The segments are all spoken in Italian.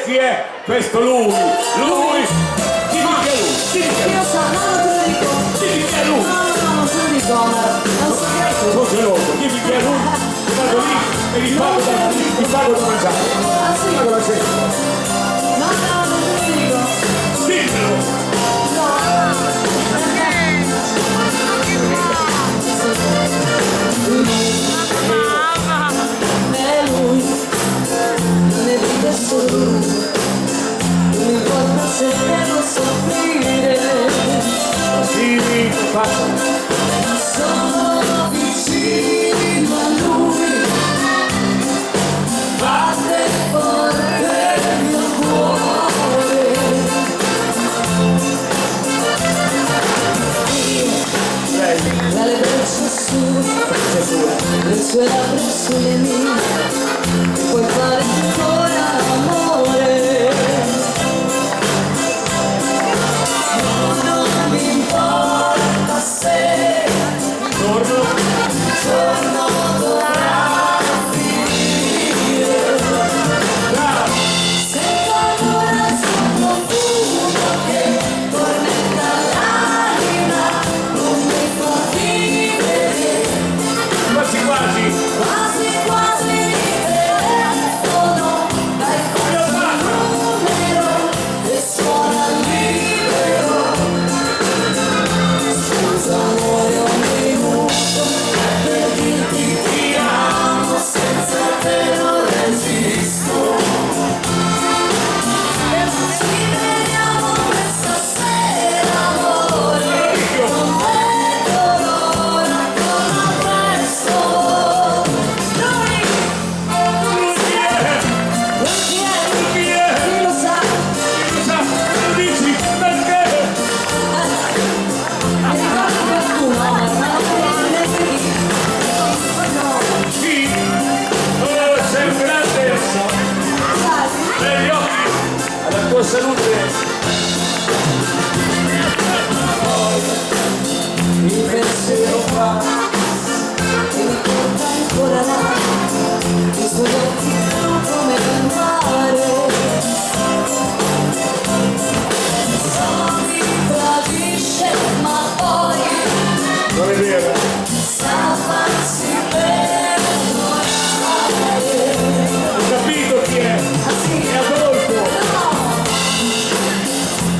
chi è? Questo lui! Lui! Chi è lui? Io so, no, non te lo dico. Chi è lui? No, non te lo dico, non so che... Sono geloso, dimmi chi è lui, vado lì e vi pago da mangiare. Ah sì? Pago la cena. No, non te lo dico. Dimmelo! È lui, non è vita solo lui. Non importa se devo soffrire. Sì, faccia. Sono vicino a lui, batte forte il mio cuore. Dalle braccia sue, le sue labbra sulle mie, puoi fare ancora amore. Non mi importa se giorno dovrà finire. Sento ancora il suo profumo che tormenta l'anima, non mi fa vivere. Quasi Quasi mi telefono, dai faccio il numero e suona libero. Scusa amore un minuto per dirti ti amo, senza te non resisto. Ci vediamo questa sera amore, non vedo l'ora, torna presto. Chi lo sa? lo dici perché? Sì, sei un grande negli occhi, alla tua salute. Il pensiero fa e mi porta ancora là, i suoi occhi blu come il mare. So mi tradisce ma poi Non è vero. sa farsi bene amore. Ho capito chi è. Ah sì? È Adolfo.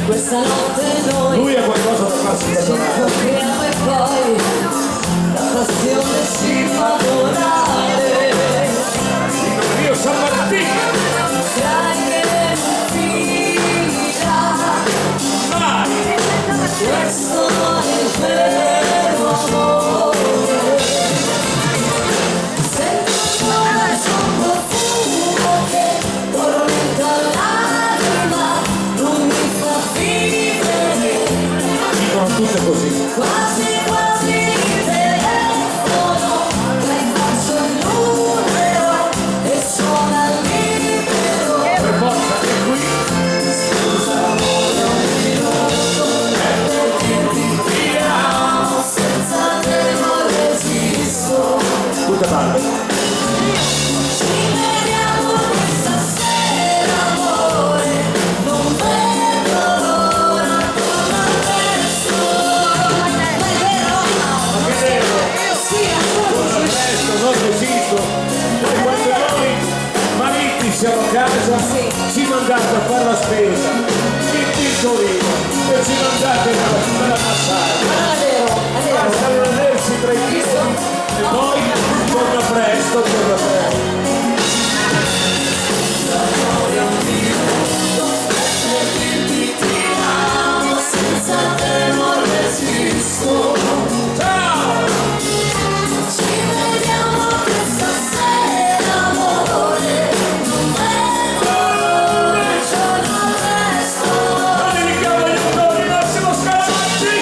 Questa notte noi Lui ha qualcosa da farsi perdonare. scopriamo e poi la passione ci fa volare. Io San Martino. Che non finirà, Mai. questo non è il vero amore. Sento ancora il suo profumo che tormenta l'anima, non mi fa vivere. Dicono tutte così. Quasi il telefono, dai faccio il numero e suona libero. Per forza è qui. Scusa amore un minuto per dirti ti amo, senza te non resisto. Tutta parte. Ci vediamo questa sera amore, non vedo l'ora, torna presto. Ma è vero? Ma che vero? Sì, Torna presto, non resisto. Poi quando noi mariti siamo a casa, ci mandate a fare la spesa, il piccolino, e ci mandate per ammassare. è vero, è vero. Basta vedersi tra i piedi e poi torna presto, torna presto. Senza te non resisto. Ciao! Ci vediamo questa sera amore, non vedo l'ora, giorno presto. Noi dedichiamo agli autori Massimo Scaramacci!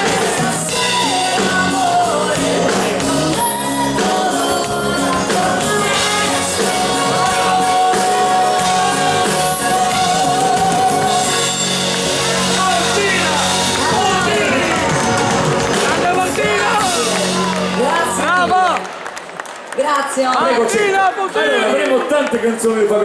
Questa sera amore, non vedo l'ora, torna presto. Grazie. Allora, avremo tante canzoni da fare.